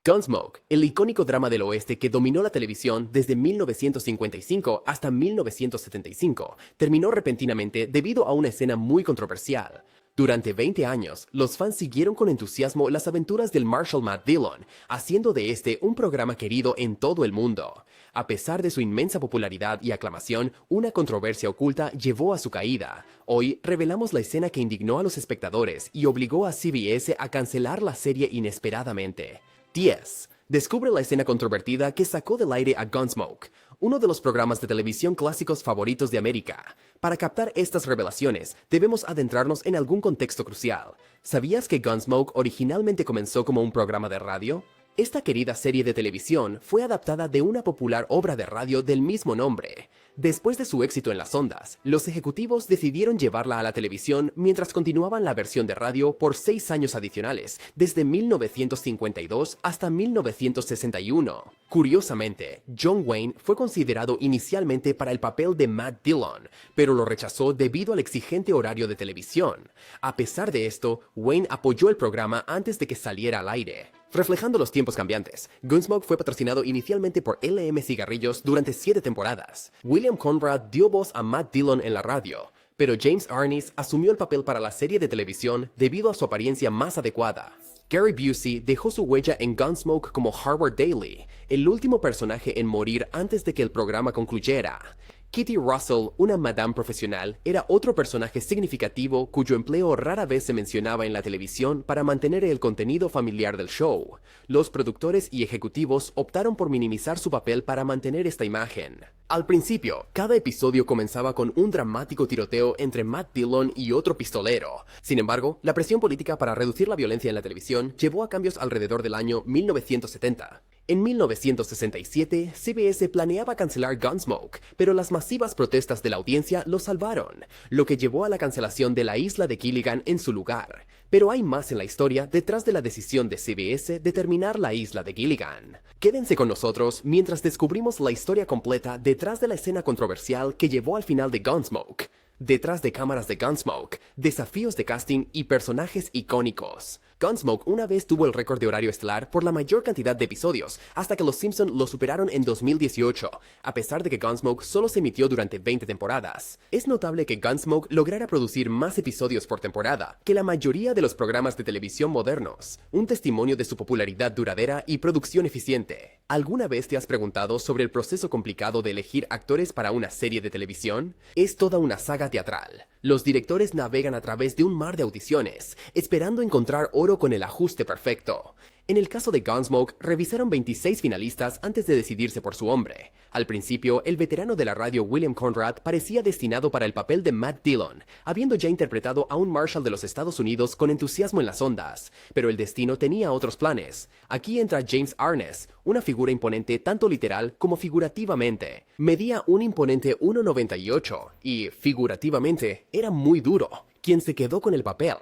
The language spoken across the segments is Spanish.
Gunsmoke, el icónico drama del oeste que dominó la televisión desde 1955 hasta 1975, terminó repentinamente debido a una escena muy controversial. Durante 20 años, los fans siguieron con entusiasmo las aventuras del Marshal Matt Dillon, haciendo de este un programa querido en todo el mundo. A pesar de su inmensa popularidad y aclamación, una controversia oculta llevó a su caída. Hoy revelamos la escena que indignó a los espectadores y obligó a CBS a cancelar la serie inesperadamente. 10. Descubre la escena controvertida que sacó del aire a Gunsmoke, uno de los programas de televisión clásicos favoritos de América. Para captar estas revelaciones, debemos adentrarnos en algún contexto crucial. ¿Sabías que Gunsmoke originalmente comenzó como un programa de radio? Esta querida serie de televisión fue adaptada de una popular obra de radio del mismo nombre. Después de su éxito en las ondas, los ejecutivos decidieron llevarla a la televisión mientras continuaban la versión de radio por 6 años adicionales, desde 1952 hasta 1961. Curiosamente, John Wayne fue considerado inicialmente para el papel de Matt Dillon, pero lo rechazó debido al exigente horario de televisión. A pesar de esto, Wayne apoyó el programa antes de que saliera al aire. Reflejando los tiempos cambiantes, Gunsmoke fue patrocinado inicialmente por LM Cigarrillos durante 7 temporadas. William Conrad dio voz a Matt Dillon en la radio, pero James Arness asumió el papel para la serie de televisión debido a su apariencia más adecuada. Gary Busey dejó su huella en Gunsmoke como Harvard Daly, el último personaje en morir antes de que el programa concluyera. Kitty Russell, una madame profesional, era otro personaje significativo cuyo empleo rara vez se mencionaba en la televisión para mantener el contenido familiar del show. Los productores y ejecutivos optaron por minimizar su papel para mantener esta imagen. Al principio, cada episodio comenzaba con un dramático tiroteo entre Matt Dillon y otro pistolero. Sin embargo, la presión política para reducir la violencia en la televisión llevó a cambios alrededor del año 1970. En 1967, CBS planeaba cancelar Gunsmoke, pero las masivas protestas de la audiencia lo salvaron, lo que llevó a la cancelación de la isla de Gilligan en su lugar. Pero hay más en la historia detrás de la decisión de CBS de terminar la isla de Gilligan. Quédense con nosotros mientras descubrimos la historia completa detrás de la escena controversial que llevó al final de Gunsmoke. Detrás de cámaras de Gunsmoke, desafíos de casting y personajes icónicos. Gunsmoke una vez tuvo el récord de horario estelar por la mayor cantidad de episodios, hasta que los Simpson lo superaron en 2018, a pesar de que Gunsmoke solo se emitió durante 20 temporadas. Es notable que Gunsmoke lograra producir más episodios por temporada que la mayoría de los programas de televisión modernos, un testimonio de su popularidad duradera y producción eficiente. ¿Alguna vez te has preguntado sobre el proceso complicado de elegir actores para una serie de televisión? Es toda una saga teatral. Los directores navegan a través de un mar de audiciones, esperando encontrar oro con el ajuste perfecto. En el caso de Gunsmoke, revisaron 26 finalistas antes de decidirse por su hombre. Al principio, el veterano de la radio William Conrad parecía destinado para el papel de Matt Dillon, habiendo ya interpretado a un Marshal de los Estados Unidos con entusiasmo en las ondas, pero el destino tenía otros planes. Aquí entra James Arness, una figura imponente tanto literal como figurativamente. Medía un imponente 1,98 y, figurativamente, era muy duro, quien se quedó con el papel.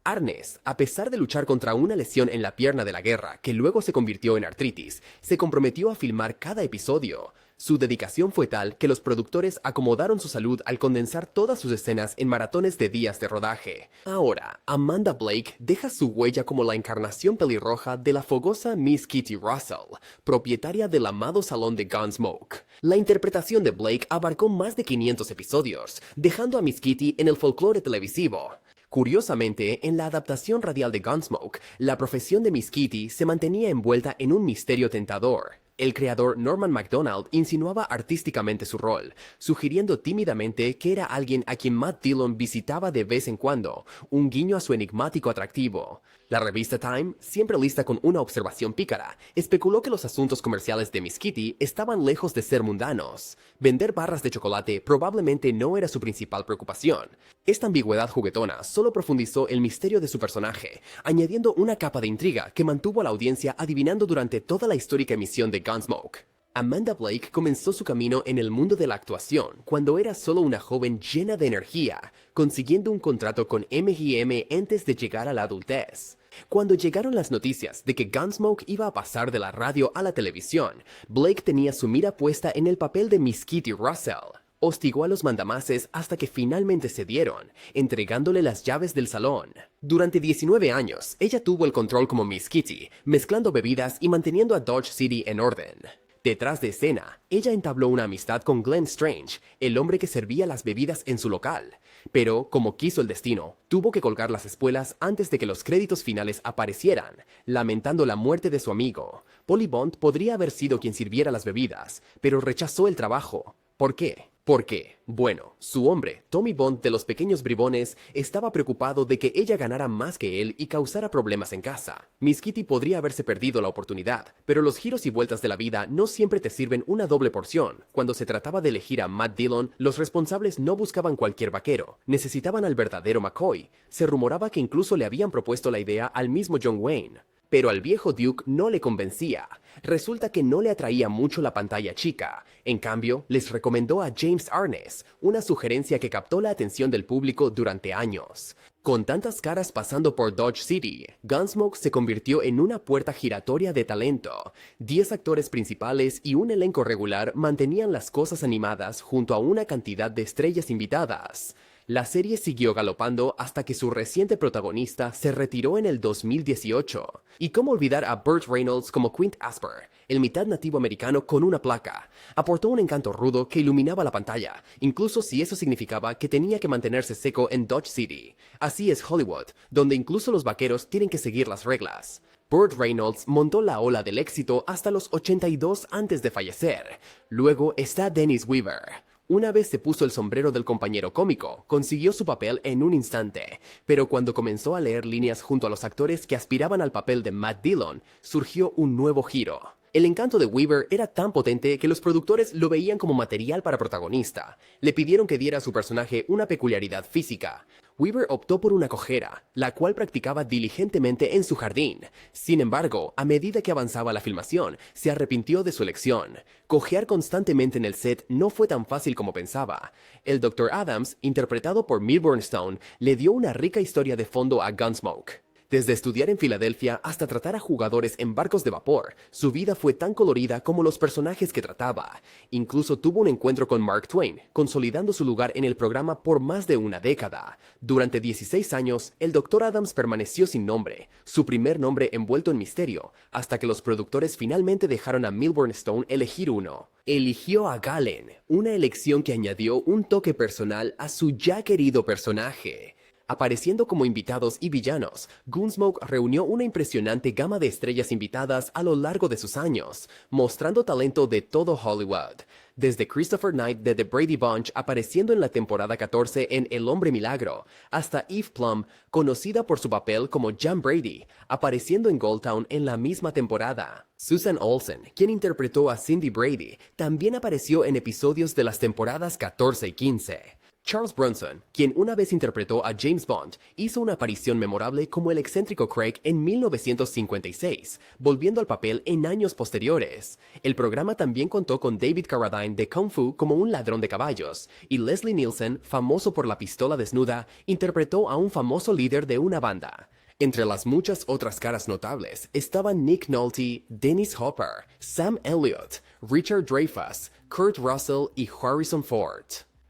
Arness, a pesar de luchar contra una lesión en la pierna de la guerra que luego se convirtió en artritis, se comprometió a filmar cada episodio. Su dedicación fue tal que los productores acomodaron su salud al condensar todas sus escenas en maratones de días de rodaje. Ahora, Amanda Blake deja su huella como la encarnación pelirroja de la fogosa Miss Kitty Russell, propietaria del amado salón de Gunsmoke. La interpretación de Blake abarcó más de 500 episodios, dejando a Miss Kitty en el folclore televisivo. Curiosamente, en la adaptación radial de Gunsmoke, la profesión de Miss Kitty se mantenía envuelta en un misterio tentador. El creador Norman Macdonald insinuaba artísticamente su rol, sugiriendo tímidamente que era alguien a quien Matt Dillon visitaba de vez en cuando, un guiño a su enigmático atractivo. La revista Time, siempre lista con una observación pícara, especuló que los asuntos comerciales de Miss Kitty estaban lejos de ser mundanos. Vender barras de chocolate probablemente no era su principal preocupación. Esta ambigüedad juguetona solo profundizó el misterio de su personaje, añadiendo una capa de intriga que mantuvo a la audiencia adivinando durante toda la histórica emisión de Gunsmoke. Amanda Blake comenzó su camino en el mundo de la actuación cuando era solo una joven llena de energía, consiguiendo un contrato con M&M antes de llegar a la adultez. Cuando llegaron las noticias de que Gunsmoke iba a pasar de la radio a la televisión, Blake tenía su mira puesta en el papel de Miss Kitty Russell. Hostigó a los mandamases hasta que finalmente cedieron, entregándole las llaves del salón. Durante 19 años, ella tuvo el control como Miss Kitty, mezclando bebidas y manteniendo a Dodge City en orden. Detrás de escena, ella entabló una amistad con Glenn Strange, el hombre que servía las bebidas en su local. Pero, como quiso el destino, tuvo que colgar las espuelas antes de que los créditos finales aparecieran, lamentando la muerte de su amigo. Polly Bond podría haber sido quien sirviera las bebidas, pero rechazó el trabajo. ¿Por qué? Porque, bueno, su hombre, Tommy Bond de los Pequeños Bribones, estaba preocupado de que ella ganara más que él y causara problemas en casa. Miss Kitty podría haberse perdido la oportunidad, pero los giros y vueltas de la vida no siempre te sirven una doble porción. Cuando se trataba de elegir a Matt Dillon, los responsables no buscaban cualquier vaquero, necesitaban al verdadero McCoy. Se rumoraba que incluso le habían propuesto la idea al mismo John Wayne. Pero al viejo Duke no le convencía. Resulta que no le atraía mucho la pantalla chica. En cambio, les recomendó a James Arness, una sugerencia que captó la atención del público durante años. Con tantas caras pasando por Dodge City, Gunsmoke se convirtió en una puerta giratoria de talento. 10 actores principales y un elenco regular mantenían las cosas animadas junto a una cantidad de estrellas invitadas. La serie siguió galopando hasta que su reciente protagonista se retiró en el 2018. ¿Y cómo olvidar a Burt Reynolds como Quint Asper, el mitad nativo americano con una placa? Aportó un encanto rudo que iluminaba la pantalla, incluso si eso significaba que tenía que mantenerse seco en Dodge City. Así es Hollywood, donde incluso los vaqueros tienen que seguir las reglas. Burt Reynolds montó la ola del éxito hasta los 82 antes de fallecer. Luego está Dennis Weaver. Una vez se puso el sombrero del compañero cómico, consiguió su papel en un instante, pero cuando comenzó a leer líneas junto a los actores que aspiraban al papel de Matt Dillon, surgió un nuevo giro. El encanto de Weaver era tan potente que los productores lo veían como material para protagonista. Le pidieron que diera a su personaje una peculiaridad física. Weaver optó por una cojera, la cual practicaba diligentemente en su jardín. Sin embargo, a medida que avanzaba la filmación, se arrepintió de su elección. Cojear constantemente en el set no fue tan fácil como pensaba. El Dr. Adams, interpretado por Milburn Stone, le dio una rica historia de fondo a Gunsmoke. Desde estudiar en Filadelfia hasta tratar a jugadores en barcos de vapor, su vida fue tan colorida como los personajes que trataba. Incluso tuvo un encuentro con Mark Twain, consolidando su lugar en el programa por más de una década. Durante 16 años, el Dr. Adams permaneció sin nombre, su primer nombre envuelto en misterio, hasta que los productores finalmente dejaron a Milburn Stone elegir uno. Eligió a Galen, una elección que añadió un toque personal a su ya querido personaje. Apareciendo como invitados y villanos, Gunsmoke reunió una impresionante gama de estrellas invitadas a lo largo de sus años, mostrando talento de todo Hollywood. Desde Christopher Knight de The Brady Bunch apareciendo en la temporada 14 en El Hombre Milagro, hasta Eve Plum, conocida por su papel como Jan Brady, apareciendo en Gold Town en la misma temporada. Susan Olsen, quien interpretó a Cindy Brady, también apareció en episodios de las temporadas 14 y 15. Charles Bronson, quien una vez interpretó a James Bond, hizo una aparición memorable como el excéntrico Craig en 1956, volviendo al papel en años posteriores. El programa también contó con David Carradine de Kung Fu como un ladrón de caballos, y Leslie Nielsen, famoso por la pistola desnuda, interpretó a un famoso líder de una banda. Entre las muchas otras caras notables estaban Nick Nolte, Dennis Hopper, Sam Elliott, Richard Dreyfuss, Kurt Russell y Harrison Ford,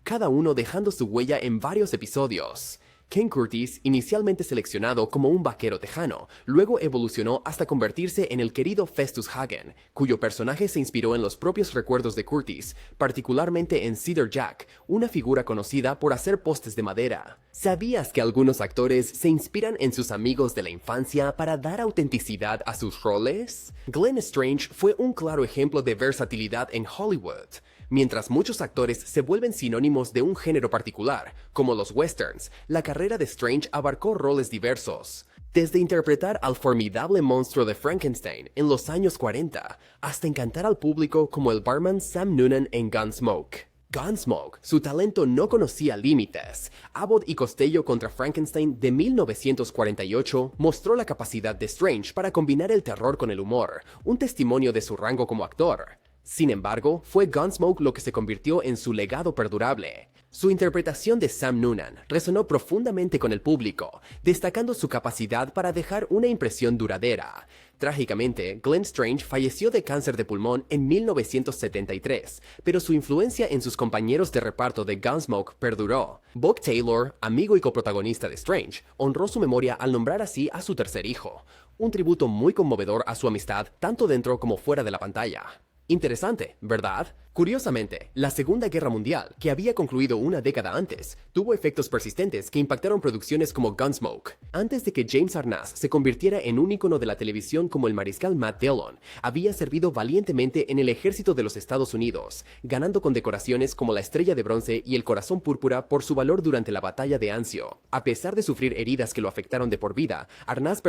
cada uno dejando su huella en varios episodios. Ken Curtis, inicialmente seleccionado como un vaquero tejano, luego evolucionó hasta convertirse en el querido Festus Hagen, cuyo personaje se inspiró en los propios recuerdos de Curtis, particularmente en Cedar Jack, una figura conocida por hacer postes de madera. ¿Sabías que algunos actores se inspiran en sus amigos de la infancia para dar autenticidad a sus roles? Glenn Strange fue un claro ejemplo de versatilidad en Hollywood. Mientras muchos actores se vuelven sinónimos de un género particular, como los westerns, la carrera de Strange abarcó roles diversos. Desde interpretar al formidable monstruo de Frankenstein en los años 40, hasta encantar al público como el barman Sam Noonan en Gunsmoke. Gunsmoke, su talento no conocía límites. Abbott y Costello contra Frankenstein de 1948 mostró la capacidad de Strange para combinar el terror con el humor, un testimonio de su rango como actor. Sin embargo, fue Gunsmoke lo que se convirtió en su legado perdurable. Su interpretación de Sam Noonan resonó profundamente con el público, destacando su capacidad para dejar una impresión duradera. Trágicamente, Glenn Strange falleció de cáncer de pulmón en 1973, pero su influencia en sus compañeros de reparto de Gunsmoke perduró. Buck Taylor, amigo y coprotagonista de Strange, honró su memoria al nombrar así a su tercer hijo, un tributo muy conmovedor a su amistad tanto dentro como fuera de la pantalla. Interesante, ¿verdad? Curiosamente, la Segunda Guerra Mundial, que había concluido una década antes, tuvo efectos persistentes que impactaron producciones como Gunsmoke. Antes de que James Arnaz se convirtiera en un ícono de la televisión como el mariscal Matt Dillon, había servido valientemente en el ejército de los Estados Unidos, ganando condecoraciones como la Estrella de Bronce y el Corazón Púrpura por su valor durante la Batalla de Anzio. A pesar de sufrir heridas que lo afectaron de por vida, Arnaz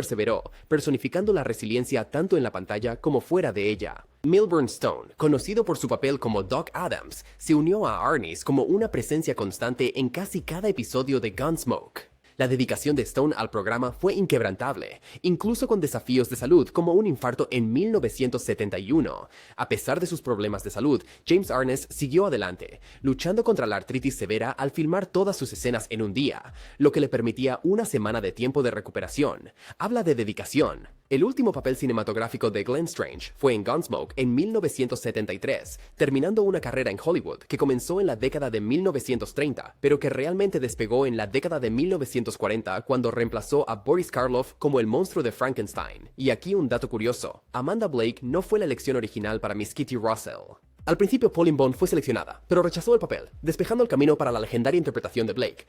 personificando la resiliencia tanto en la pantalla como fuera de ella. Milburn Stone, conocido por su papel como Doc Adams, se unió a Arnis como una presencia constante en casi cada episodio de Gunsmoke. La dedicación de Stone al programa fue inquebrantable, incluso con desafíos de salud como un infarto en 1971. A pesar de sus problemas de salud, James Arness siguió adelante, luchando contra la artritis severa al filmar todas sus escenas en un día, lo que le permitía una semana de tiempo de recuperación. Habla de dedicación. El último papel cinematográfico de Glenn Strange fue en Gunsmoke en 1973, terminando una carrera en Hollywood que comenzó en la década de 1930, pero que realmente despegó en la década de 1940 cuando reemplazó a Boris Karloff como el monstruo de Frankenstein. Y aquí un dato curioso, Amanda Blake no fue la elección original para Miss Kitty Russell. Al principio Pauline Bond fue seleccionada, pero rechazó el papel, despejando el camino para la legendaria interpretación de Blake.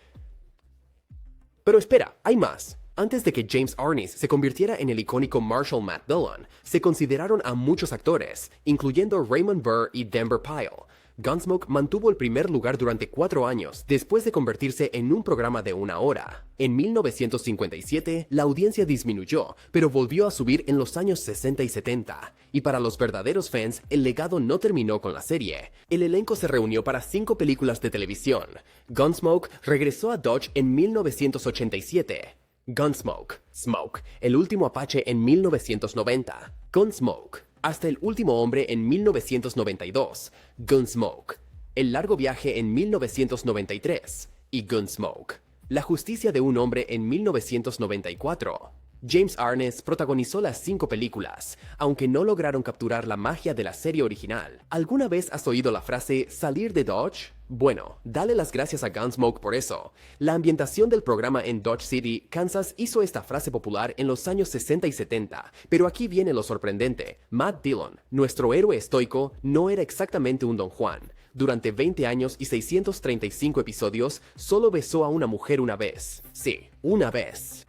Pero espera, hay más. Antes de que James Arness se convirtiera en el icónico Marshal Matt Dillon, se consideraron a muchos actores, incluyendo Raymond Burr y Denver Pyle. Gunsmoke mantuvo el primer lugar durante 4 años después de convertirse en un programa de 1 hora. En 1957, la audiencia disminuyó, pero volvió a subir en los años 60 y 70. Y para los verdaderos fans, el legado no terminó con la serie. El elenco se reunió para 5 películas de televisión. Gunsmoke regresó a Dodge en 1987. Gunsmoke, Smoke, El último Apache en 1990. Gunsmoke, Hasta el último hombre en 1992. Gunsmoke, El largo viaje en 1993. Y Gunsmoke, La justicia de un hombre en 1994. James Arness protagonizó las 5 películas, aunque no lograron capturar la magia de la serie original. ¿Alguna vez has oído la frase salir de Dodge? Bueno, dale las gracias a Gunsmoke por eso. La ambientación del programa en Dodge City, Kansas, hizo esta frase popular en los años 60 y 70, pero aquí viene lo sorprendente. Matt Dillon, nuestro héroe estoico, no era exactamente un Don Juan. Durante 20 años y 635 episodios, solo besó a una mujer una vez. Sí, una vez.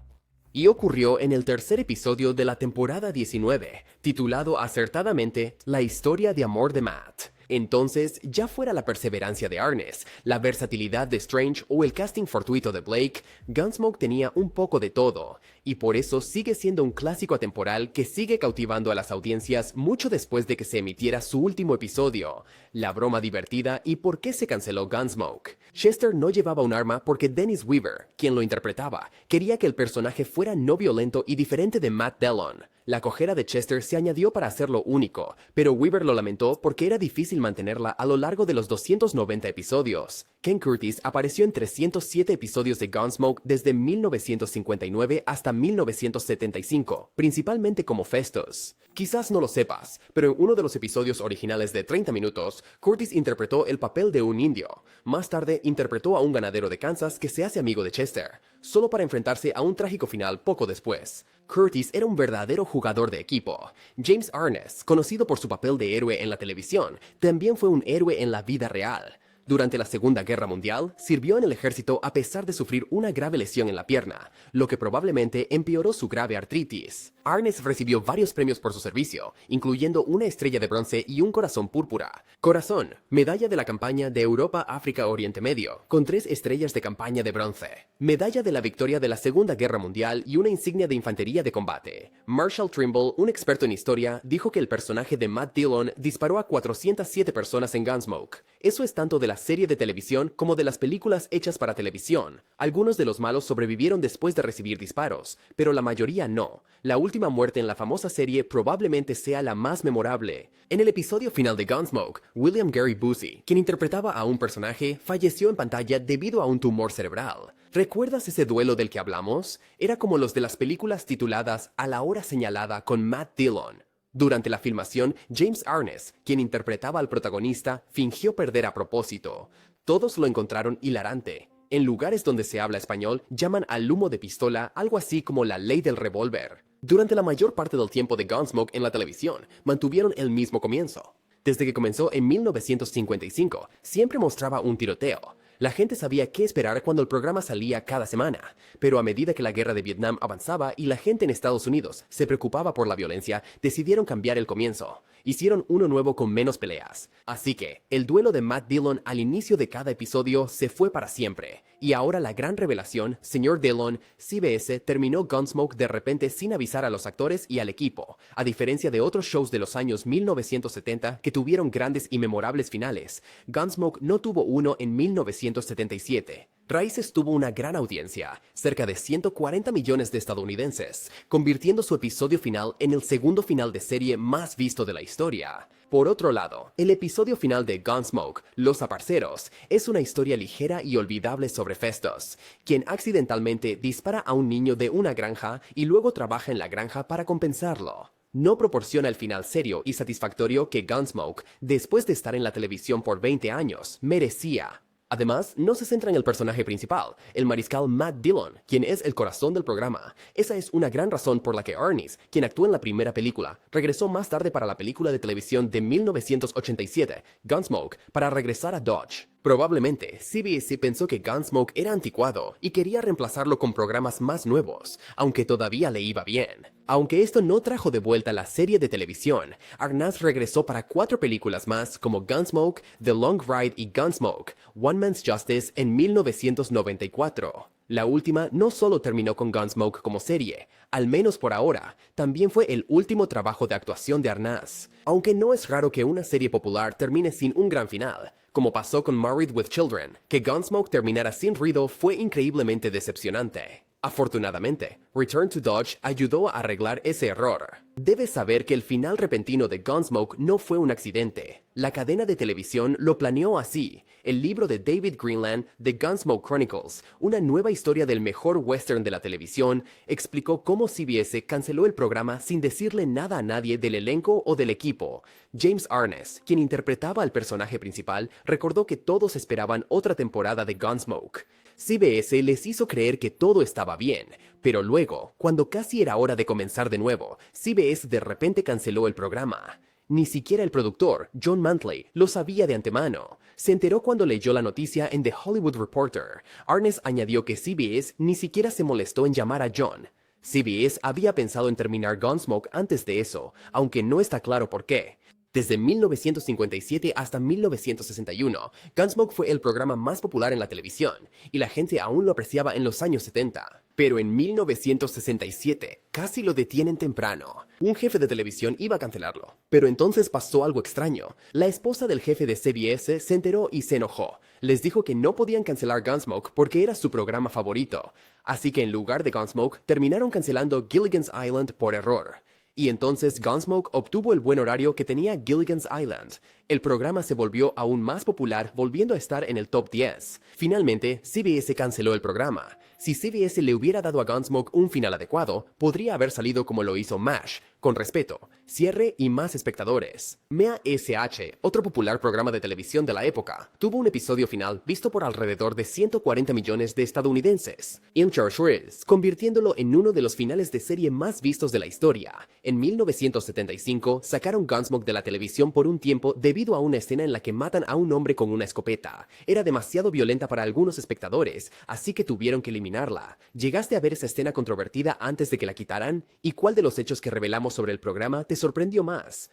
Y ocurrió en el tercer episodio de la temporada 19, titulado acertadamente La historia de amor de Matt. Entonces, ya fuera la perseverancia de Arness, la versatilidad de Strange o el casting fortuito de Blake, Gunsmoke tenía un poco de todo, y por eso sigue siendo un clásico atemporal que sigue cautivando a las audiencias mucho después de que se emitiera su último episodio, la broma divertida y por qué se canceló Gunsmoke. Chester no llevaba un arma porque Dennis Weaver, quien lo interpretaba, quería que el personaje fuera no violento y diferente de Matt Dillon. La cojera de Chester se añadió para hacerlo único, pero Weaver lo lamentó porque era difícil mantenerla a lo largo de los 290 episodios. Ken Curtis apareció en 307 episodios de Gunsmoke desde 1959 hasta 1975, principalmente como Festus. Quizás no lo sepas, pero en uno de los episodios originales de 30 minutos, Curtis interpretó el papel de un indio. Más tarde, interpretó a un ganadero de Kansas que se hace amigo de Chester, solo para enfrentarse a un trágico final poco después. Curtis era un verdadero jugador de equipo. James Arness, conocido por su papel de héroe en la televisión, también fue un héroe en la vida real. Durante la Segunda Guerra Mundial, sirvió en el ejército a pesar de sufrir una grave lesión en la pierna, lo que probablemente empeoró su grave artritis. Arness recibió varios premios por su servicio, incluyendo una Estrella de Bronce y un Corazón Púrpura. Corazón, Medalla de la Campaña de Europa, África, Oriente Medio, con 3 estrellas de campaña de bronce. Medalla de la Victoria de la Segunda Guerra Mundial y una insignia de Infantería de Combate. Marshall Trimble, un experto en historia, dijo que el personaje de Matt Dillon disparó a 407 personas en Gunsmoke. Eso es tanto de la serie de televisión como de las películas hechas para televisión. Algunos de los malos sobrevivieron después de recibir disparos, pero la mayoría no. La última muerte en la famosa serie probablemente sea la más memorable. En el episodio final de Gunsmoke, William Gary Busey, quien interpretaba a un personaje, falleció en pantalla debido a un tumor cerebral. ¿Recuerdas ese duelo del que hablamos? Era como los de las películas tituladas A la hora señalada con Matt Dillon. Durante la filmación, James Arness, quien interpretaba al protagonista, fingió perder a propósito. Todos lo encontraron hilarante. En lugares donde se habla español, llaman al humo de pistola algo así como la ley del revólver. Durante la mayor parte del tiempo de Gunsmoke en la televisión, mantuvieron el mismo comienzo. Desde que comenzó en 1955, siempre mostraba un tiroteo. La gente sabía qué esperar cuando el programa salía cada semana, pero a medida que la guerra de Vietnam avanzaba y la gente en Estados Unidos se preocupaba por la violencia, decidieron cambiar el comienzo. Hicieron uno nuevo con menos peleas. Así que, el duelo de Matt Dillon al inicio de cada episodio se fue para siempre. Y ahora la gran revelación, señor Dillon, CBS terminó Gunsmoke de repente sin avisar a los actores y al equipo, a diferencia de otros shows de los años 1970 que tuvieron grandes y memorables finales. Gunsmoke no tuvo uno en 1977. Raíces tuvo una gran audiencia, cerca de 140 millones de estadounidenses, convirtiendo su episodio final en el segundo final de serie más visto de la historia. Por otro lado, el episodio final de Gunsmoke, Los Aparceros, es una historia ligera y olvidable sobre Festus, quien accidentalmente dispara a un niño de una granja y luego trabaja en la granja para compensarlo. No proporciona el final serio y satisfactorio que Gunsmoke, después de estar en la televisión por 20 años, merecía. Además, no se centra en el personaje principal, el mariscal Matt Dillon, quien es el corazón del programa. Esa es una gran razón por la que Arness, quien actuó en la primera película, regresó más tarde para la película de televisión de 1987, Gunsmoke, para regresar a Dodge. Probablemente, CBS pensó que Gunsmoke era anticuado y quería reemplazarlo con programas más nuevos, aunque todavía le iba bien. Aunque esto no trajo de vuelta la serie de televisión, Arnaz regresó para 4 películas más como Gunsmoke, The Long Ride y Gunsmoke, One Man's Justice en 1994. La última no solo terminó con Gunsmoke como serie, al menos por ahora, también fue el último trabajo de actuación de Arnaz. Aunque no es raro que una serie popular termine sin un gran final, como pasó con Married with Children, que Gunsmoke terminara sin ruido fue increíblemente decepcionante. Afortunadamente, Return to Dodge ayudó a arreglar ese error. Debes saber que el final repentino de Gunsmoke no fue un accidente. La cadena de televisión lo planeó así. El libro de David Greenland, The Gunsmoke Chronicles, una nueva historia del mejor western de la televisión, explicó cómo CBS canceló el programa sin decirle nada a nadie del elenco o del equipo. James Arness, quien interpretaba al personaje principal, recordó que todos esperaban otra temporada de Gunsmoke. CBS les hizo creer que todo estaba bien, pero luego, cuando casi era hora de comenzar de nuevo, CBS de repente canceló el programa. Ni siquiera el productor, John Mantley, lo sabía de antemano. Se enteró cuando leyó la noticia en The Hollywood Reporter. Arness añadió que CBS ni siquiera se molestó en llamar a John. CBS había pensado en terminar Gunsmoke antes de eso, aunque no está claro por qué. Desde 1957 hasta 1961, Gunsmoke fue el programa más popular en la televisión, y la gente aún lo apreciaba en los años 70. Pero en 1967, casi lo detienen temprano. Un jefe de televisión iba a cancelarlo. Pero entonces pasó algo extraño. La esposa del jefe de CBS se enteró y se enojó. Les dijo que no podían cancelar Gunsmoke porque era su programa favorito. Así que en lugar de Gunsmoke, terminaron cancelando Gilligan's Island por error. Y entonces Gunsmoke obtuvo el buen horario que tenía Gilligan's Island. El programa se volvió aún más popular, volviendo a estar en el top 10. Finalmente, CBS canceló el programa. Si CBS le hubiera dado a Gunsmoke un final adecuado, podría haber salido como lo hizo MASH, con respeto, cierre y más espectadores. Mea S.H., otro popular programa de televisión de la época, tuvo un episodio final visto por alrededor de 140 millones de estadounidenses. In Charge Riz, convirtiéndolo en uno de los finales de serie más vistos de la historia. En 1975, sacaron Gunsmoke de la televisión por un tiempo debido a una escena en la que matan a un hombre con una escopeta. Era demasiado violenta para algunos espectadores, así que tuvieron que eliminarla. ¿Llegaste a ver esa escena controvertida antes de que la quitaran? ¿Y cuál de los hechos que revelamos sobre el programa te sorprendió más?